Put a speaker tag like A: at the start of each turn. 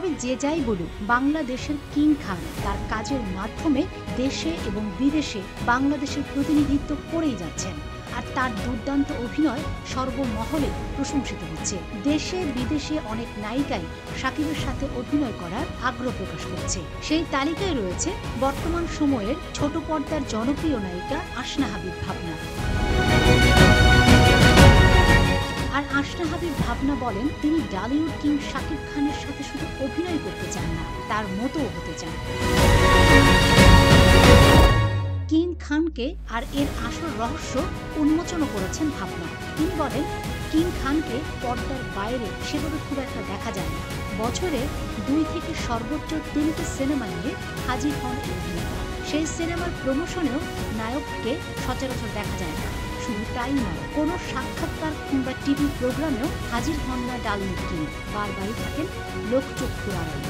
A: তবে যে যাই বলুক, বাংলাদেশের কিং খান তার কাজের মাধ্যমে দেশে এবং বিদেশে বাংলাদেশের প্রতিনিধিত্ব করেই যাচ্ছেন। আর তার দুর্দান্ত অভিনয় সর্বমহলে প্রশংসিত হচ্ছে। দেশে বিদেশে অনেক নায়িকাই শাকিবের সাথে অভিনয় করার আগ্রহ প্রকাশ করছে। সেই তালিকায় রয়েছে বর্তমান সময়ের ছোট পর্দার জনপ্রিয় নায়িকা আসনা হাবিব ভাবনা। আর আসনা হাবিব ভাবনা বলেন, তিনি ডালিউড কিং শাকিব খানের সাথে শুধু অভিনয় করতে চান না, তার মতোও হতে চান। কিং খানকে আর এর আসল রহস্য উন্মোচনও করেছেন ভাবনা। তিনি বলেন, কিং খানকে পর্দার বাইরে সেভাবে খুব একটা দেখা যায় না। বছরে 2 থেকে সর্বোচ্চ 3টে সিনেমা নিয়ে হাজির হন এই অভিনেতা। সেই সিনেমার প্রমোশনেও নায়ককে সচরাচর দেখা যায় না। শুধু তাই নয়, কোনো সাক্ষাৎকার কিংবা টিভি প্রোগ্রামেও হাজির হন না ডালিউড কিং। বারবারই থাকেন লোকচক্ষুর আড়ালে।